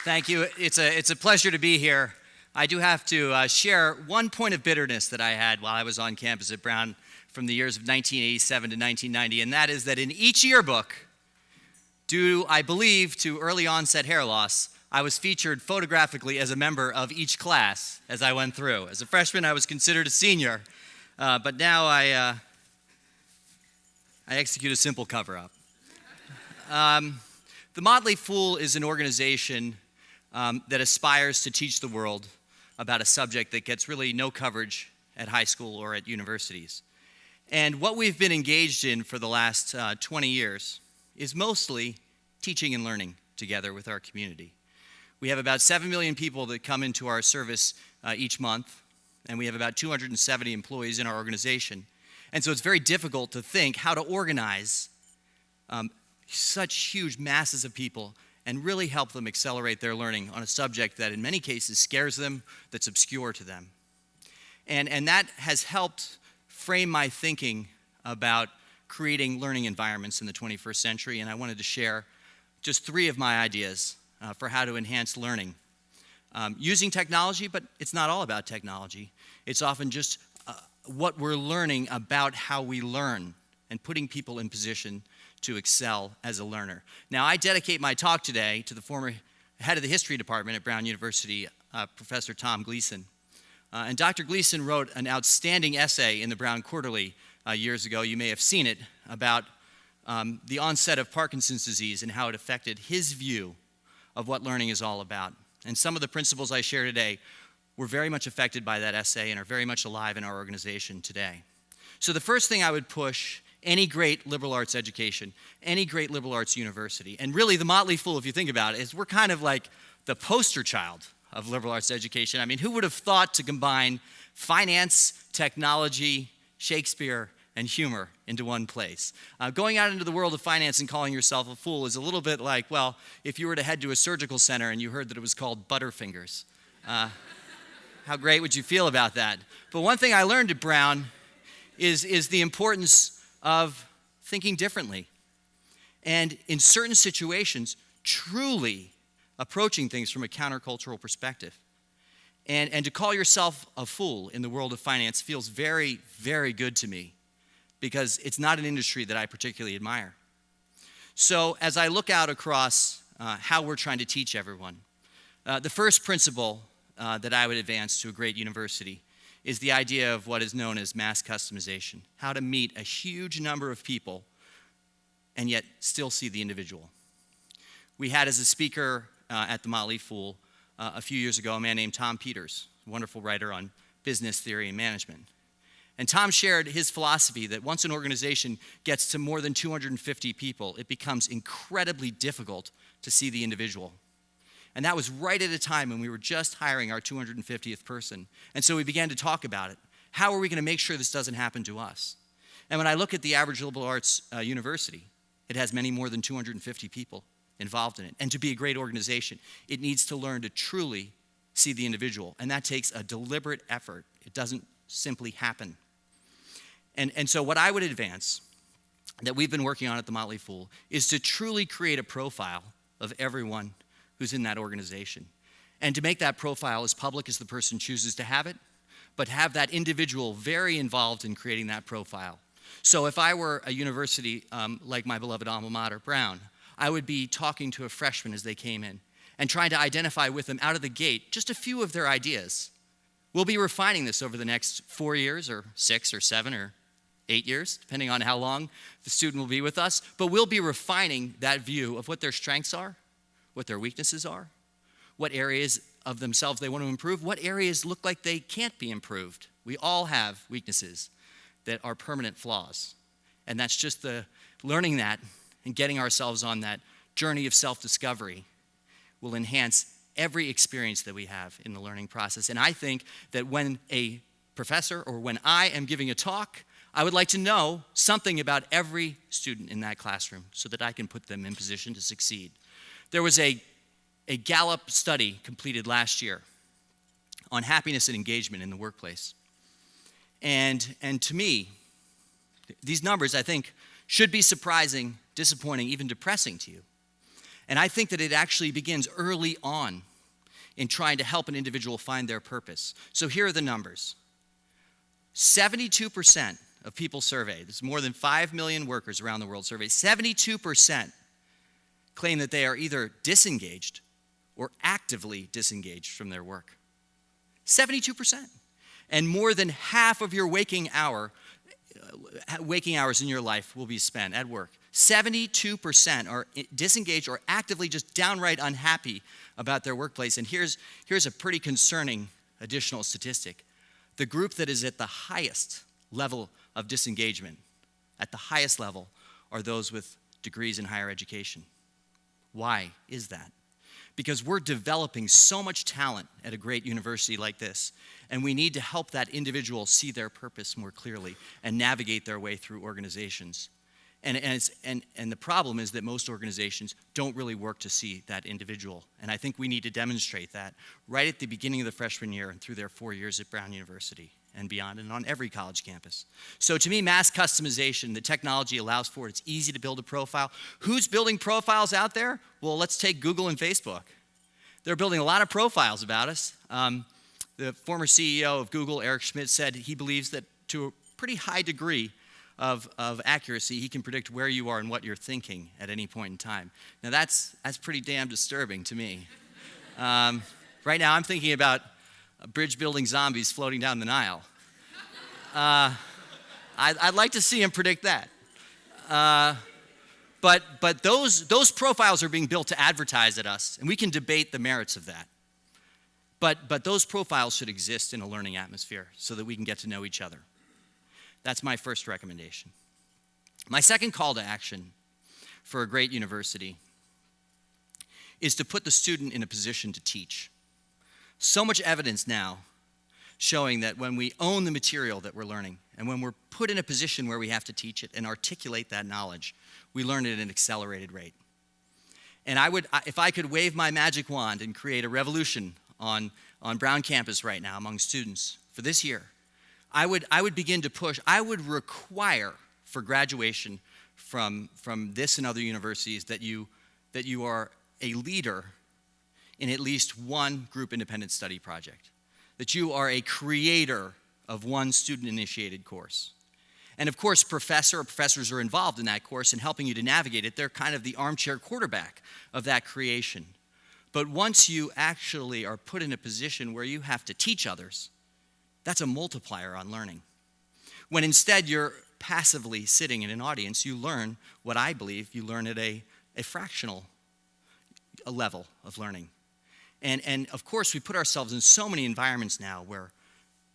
Thank you. It's a pleasure to be here. I do have to share one point of bitterness that I had while I was on campus at Brown from the years of 1987 to 1990, and that is that in each yearbook, due, I believe, to early onset hair loss, I was featured photographically as a member of each class as I went through. As a freshman, I was considered a senior, but now I execute a simple cover-up. The Motley Fool is an organization that aspires to teach the world about a subject that gets really no coverage at high school or at universities. And what we've been engaged in for the last 20 years is mostly teaching and learning together with our community. We have about 7 million people that come into our service each month, and we have about 270 employees in our organization. And so it's very difficult to think how to organize such huge masses of people and really help them accelerate their learning on a subject that in many cases scares them, that's obscure to them. And that has helped frame my thinking about creating learning environments in the 21st century, and I wanted to share just 3 of my ideas for how to enhance learning. Using technology, but it's not all about technology. It's often just what we're learning about how we learn and putting people in position to excel as a learner. Now, I dedicate my talk today to the former head of the history department at Brown University, Professor Tom Gleason. And Dr. Gleason wrote an outstanding essay in the Brown Quarterly years ago, you may have seen it, about the onset of Parkinson's disease and how it affected his view of what learning is all about. And some of the principles I share today were very much affected by that essay and are very much alive in our organization today. So the first thing I would push any great liberal arts education, any great liberal arts university, and really the Motley Fool, if you think about it, is we're kind of like the poster child of liberal arts education. I mean, who would have thought to combine finance, technology, Shakespeare, and humor into one place? Going out into the world of finance and calling yourself a fool is a little bit like, well, if you were to head to a surgical center and you heard that it was called Butterfingers. How great would you feel about that? But one thing I learned at Brown is the importance of thinking differently. And in certain situations, truly approaching things from a countercultural perspective. And to call yourself a fool in the world of finance feels very, very good to me because it's not an industry that I particularly admire. So as I look out across how we're trying to teach everyone, the first principle that I would advance to a great university is the idea of what is known as mass customization, how to meet a huge number of people and yet still see the individual. We had as a speaker at the Motley Fool a few years ago a man named Tom Peters, a wonderful writer on business theory and management. And Tom shared his philosophy that once an organization gets to more than 250 people, it becomes incredibly difficult to see the individual. And that was right at a time when we were just hiring our 250th person. And so we began to talk about it. How are we going to make sure this doesn't happen to us? And when I look at the average liberal arts university, it has many more than 250 people involved in it. And to be a great organization, it needs to learn to truly see the individual. And that takes a deliberate effort. It doesn't simply happen. And so what I would advance, that we've been working on at the Motley Fool, is to truly create a profile of everyone who's in that organization. And to make that profile as public as the person chooses to have it, but have that individual very involved in creating that profile. So if I were a university like my beloved alma mater, Brown, I would be talking to a freshman as they came in and trying to identify with them out of the gate just a few of their ideas. We'll be refining this over the next 4 years or 6 or 7 or 8 years, depending on how long the student will be with us, but we'll be refining that view of what their strengths are, what their weaknesses are, what areas of themselves they want to improve, what areas look like they can't be improved. We all have weaknesses that are permanent flaws. And that's just the learning that and getting ourselves on that journey of self-discovery will enhance every experience that we have in the learning process. And I think that when a professor or when I am giving a talk, I would like to know something about every student in that classroom so that I can put them in position to succeed. There was a Gallup study completed last year on happiness and engagement in the workplace. And to me, these numbers, I think, should be surprising, disappointing, even depressing to you. And I think that it actually begins early on in trying to help an individual find their purpose. So here are the numbers. 72% of people surveyed, there's more than 5 million workers around the world surveyed, 72% claim that they are either disengaged or actively disengaged from their work. 72%. And more than half of your waking hours in your life will be spent at work. 72% are disengaged or actively just downright unhappy about their workplace. And here's a pretty concerning additional statistic. The group that is at the highest level of disengagement, at the highest level, are those with degrees in higher education. Why is that? Because we're developing so much talent at a great university like this, and we need to help that individual see their purpose more clearly and navigate their way through organizations. And the problem is that most organizations don't really work to see that individual. And I think we need to demonstrate that right at the beginning of the freshman year and through their 4 years at Brown University and beyond, and on every college campus. So to me, mass customization, the technology allows for it. It's easy to build a profile. Who's building profiles out there? Well, let's take Google and Facebook. They're building a lot of profiles about us. The former CEO of Google, Eric Schmidt, said he believes that to a pretty high degree of accuracy, he can predict where you are and what you're thinking at any point in time. Now that's pretty damn disturbing to me. Right now I'm thinking about bridge-building zombies floating down the Nile. I'd like to see him predict that. But those profiles are being built to advertise at us, and we can debate the merits of that. But those profiles should exist in a learning atmosphere so that we can get to know each other. That's my first recommendation. My second call to action for a great university is to put the student in a position to teach. So much evidence now showing that when we own the material that we're learning and when we're put in a position where we have to teach it and articulate that knowledge, we learn it at an accelerated rate. And if I could wave my magic wand and create a revolution on Brown campus right now among students for this year, I would begin to push. I would require for graduation from this and other universities that you are a leader in at least one group independent study project, that you are a creator of one student-initiated course. And of course, professors are involved in that course and helping you to navigate it. They're kind of the armchair quarterback of that creation. But once you actually are put in a position where you have to teach others, that's a multiplier on learning. When instead you're passively sitting in an audience, you learn what I believe you learn at a fractional level of learning. And of course, we put ourselves in so many environments now where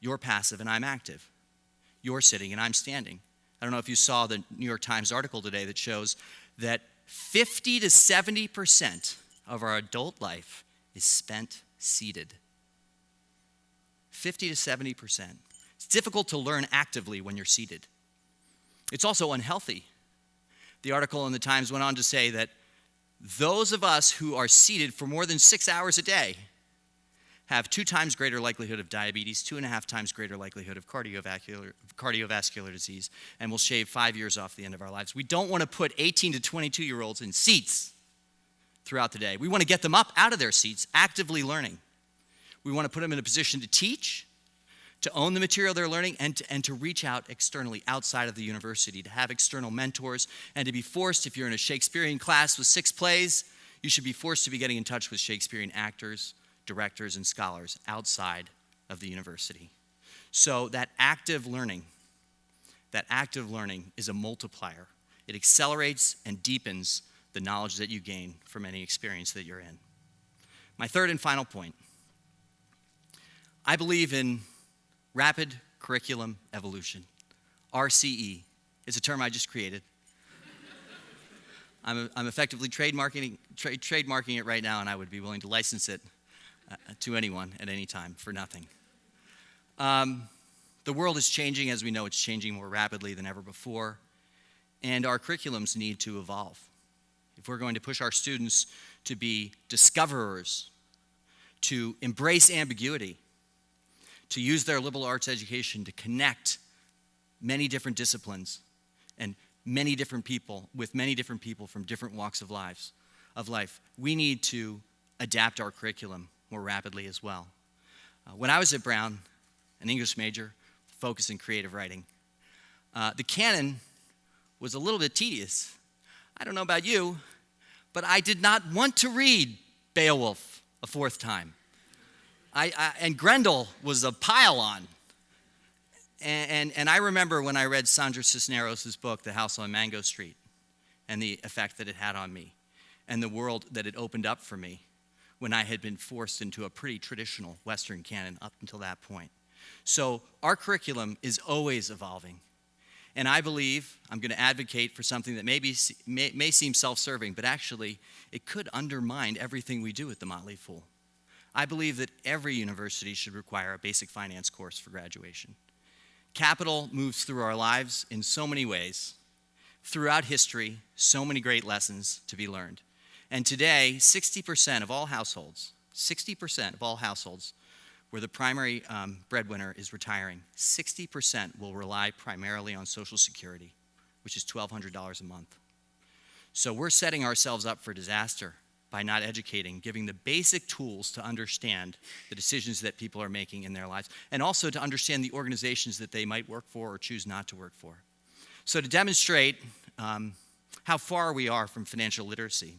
you're passive and I'm active. You're sitting and I'm standing. I don't know if you saw the New York Times article today that shows that 50 to 70% of our adult life is spent seated. 50 to 70%. It's difficult to learn actively when you're seated. It's also unhealthy. The article in the Times went on to say that those of us who are seated for more than 6 hours a day have 2 times greater likelihood of diabetes, 2.5 times greater likelihood of cardiovascular disease, and will shave 5 years off the end of our lives. We don't want to put 18 to 22-year-olds in seats throughout the day. We want to get them up out of their seats, actively learning. We want to put them in a position to teach, to own the material they're learning, and to reach out externally outside of the university, to have external mentors, and to be forced, if you're in a Shakespearean class with 6 plays, you should be forced to be getting in touch with Shakespearean actors, directors, and scholars outside of the university. So that active learning is a multiplier. It accelerates and deepens the knowledge that you gain from any experience that you're in. My third and final point. I believe in rapid curriculum evolution. RCE is a term I just created. I'm effectively trademarking it right now, and I would be willing to license it to anyone at any time for nothing. The world is changing. As we know, it's changing more rapidly than ever before, and our curriculums need to evolve. If we're going to push our students to be discoverers, to embrace ambiguity, to use their liberal arts education to connect many different disciplines and many different people with many different people from different walks of lives, of life, we need to adapt our curriculum more rapidly as well. When I was at Brown, an English major, focused in creative writing, the canon was a little bit tedious. I don't know about you, but I did not want to read Beowulf a fourth time. And Grendel was a pile-on. And I remember when I read Sandra Cisneros' book, The House on Mango Street, and the effect that it had on me, and the world that it opened up for me when I had been forced into a pretty traditional Western canon up until that point. So our curriculum is always evolving. And I believe I'm going to advocate for something that may seem self-serving, but actually it could undermine everything we do at the Motley Fool. I believe that every university should require a basic finance course for graduation. Capital moves through our lives in so many ways. Throughout history, so many great lessons to be learned. And today, 60% of all households where the primary breadwinner is retiring, 60% will rely primarily on Social Security, which is $1,200 a month. So we're setting ourselves up for disaster by not educating, giving the basic tools to understand the decisions that people are making in their lives, and also to understand the organizations that they might work for or choose not to work for. So to demonstrate how far we are from financial literacy,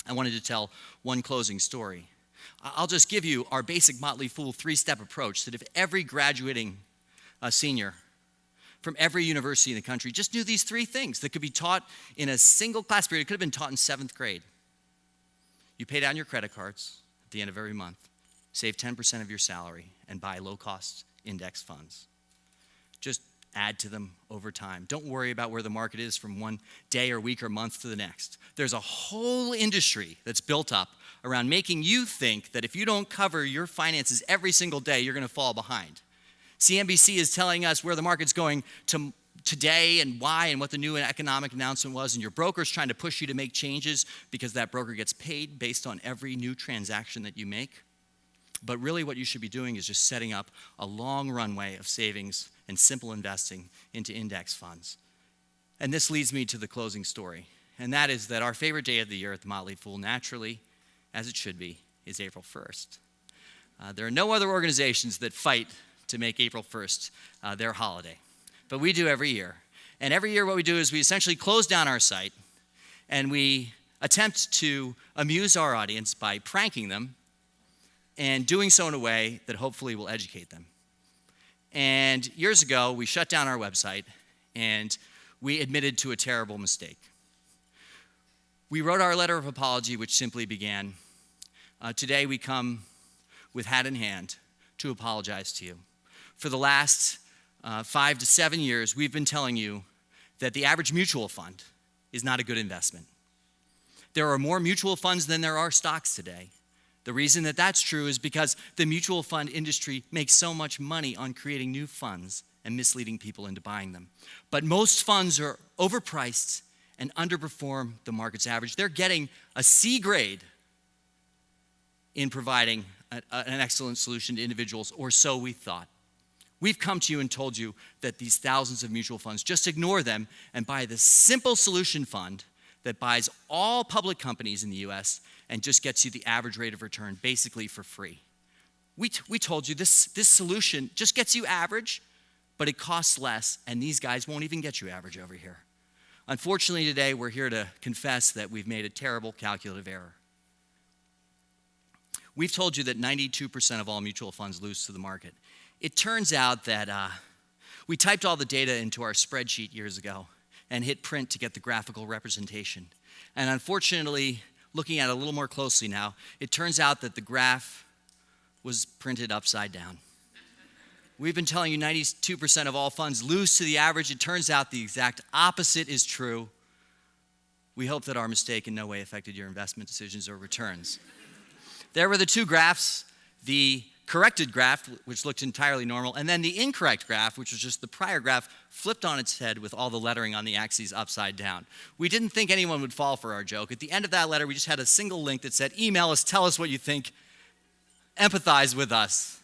I wanted to tell one closing story. I'll just give you our basic Motley Fool three-step approach that if every graduating senior from every university in the country just knew these three things that could be taught in a single class period. It could have been taught in 7th grade. You pay down your credit cards at the end of every month, save 10% of your salary, and buy low-cost index funds. Just add to them over time. Don't worry about where the market is from one day or week or month to the next. There's a whole industry that's built up around making you think that if you don't cover your finances every single day, you're going to fall behind. CNBC is telling us where the market's going today and why and what the new economic announcement was, and your broker's trying to push you to make changes because that broker gets paid based on every new transaction that you make. But really what you should be doing is just setting up a long runway of savings and simple investing into index funds. And this leads me to the closing story, and that is that our favorite day of the year at the Motley Fool, naturally, as it should be, is April 1st. There are no other organizations that fight to make April 1st their holiday. But we do every year. And every year what we do is we essentially close down our site and we attempt to amuse our audience by pranking them and doing so in a way that hopefully will educate them. And years ago, we shut down our website and we admitted to a terrible mistake. We wrote our letter of apology, which simply began, today we come with hat in hand to apologize to you. For the last 5 to 7 years, we've been telling you that the average mutual fund is not a good investment. There are more mutual funds than there are stocks today. The reason that that's true is because the mutual fund industry makes so much money on creating new funds and misleading people into buying them. But most funds are overpriced and underperform the market's average. They're getting a C grade in providing an excellent solution to individuals, or so we thought. We've come to you and told you that these thousands of mutual funds, just ignore them and buy the simple solution fund that buys all public companies in the US and just gets you the average rate of return basically for free. We told you this solution just gets you average, but it costs less, and these guys won't even get you average over here. Unfortunately, today we're here to confess that we've made a terrible calculative error. We've told you that 92% of all mutual funds lose to the market. It turns out that we typed all the data into our spreadsheet years ago and hit print to get the graphical representation. And unfortunately, looking at it a little more closely now, it turns out that the graph was printed upside down. We've been telling you 92% of all funds lose to the average. It turns out the exact opposite is true. We hope that our mistake in no way affected your investment decisions or returns. There were the two graphs, the corrected graph, which looked entirely normal, and then the incorrect graph, which was just the prior graph, flipped on its head with all the lettering on the axes upside down. We didn't think anyone would fall for our joke. At the end of that letter, we just had a single link that said, email us, tell us what you think, empathize with us.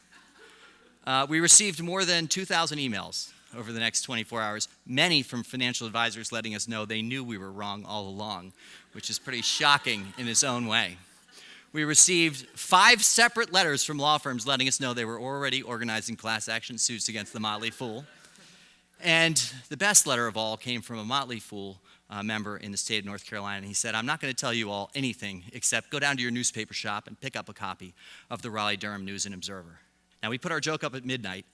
We received more than 2,000 emails over the next 24 hours, many from financial advisors letting us know they knew we were wrong all along, which is pretty shocking in its own way. We received 5 separate letters from law firms letting us know they were already organizing class action suits against the Motley Fool. And the best letter of all came from a Motley Fool member in the state of North Carolina. And he said, I'm not going to tell you all anything except go down to your newspaper shop and pick up a copy of the Raleigh-Durham News and Observer. Now, we put our joke up at midnight,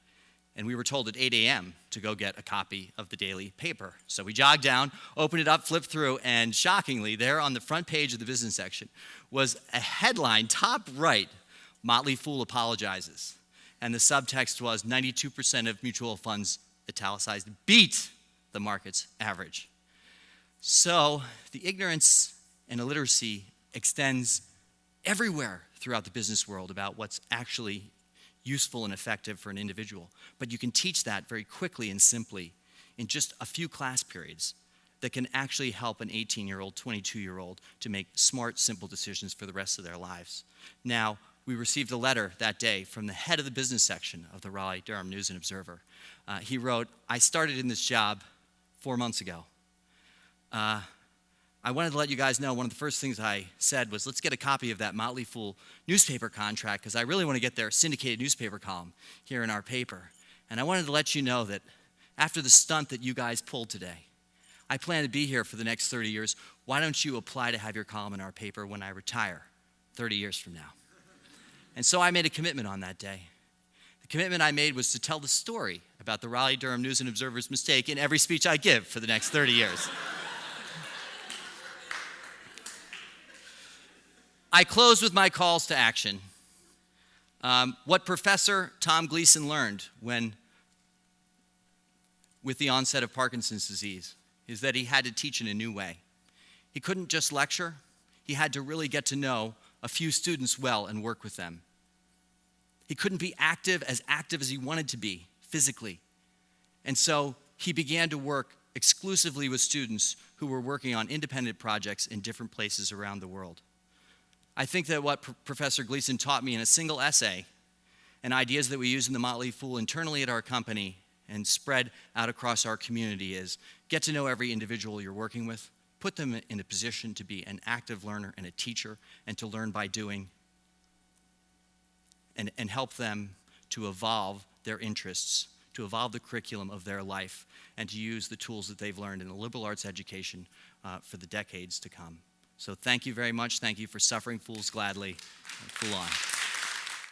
and we were told at 8 a.m. to go get a copy of the daily paper. So we jogged down, opened it up, flipped through, and shockingly, there on the front page of the business section was a headline, top right, Motley Fool apologizes. And the subtext was 92% of mutual funds, italicized, beat the market's average. So the ignorance and illiteracy extends everywhere throughout the business world about what's actually useful and effective for an individual. But you can teach that very quickly and simply in just a few class periods that can actually help an 18-year-old, 22-year-old to make smart, simple decisions for the rest of their lives. Now, we received a letter that day from the head of the business section of the Raleigh-Durham News and Observer. He wrote, I started in this job 4 months ago. I wanted to let you guys know one of the first things I said was, let's get a copy of that Motley Fool newspaper contract because I really want to get their syndicated newspaper column here in our paper. And I wanted to let you know that after the stunt that you guys pulled today, I plan to be here for the next 30 years. Why don't you apply to have your column in our paper when I retire 30 years from now? And so I made a commitment on that day. The commitment I made was to tell the story about the Raleigh-Durham News and Observer's mistake in every speech I give for the next 30 years. I close with my calls to action. What Professor Tom Gleason learned with the onset of Parkinson's disease is that he had to teach in a new way. He couldn't just lecture. He had to really get to know a few students well and work with them. He couldn't be active as he wanted to be physically. And so he began to work exclusively with students who were working on independent projects in different places around the world. I think that what Professor Gleason taught me in a single essay and ideas that we use in the Motley Fool internally at our company and spread out across our community is get to know every individual you're working with, put them in a position to be an active learner and a teacher and to learn by doing, and help them to evolve their interests, to evolve the curriculum of their life, and to use the tools that they've learned in the liberal arts education for the decades to come. So thank you very much. Thank you for suffering fools gladly. Fool on.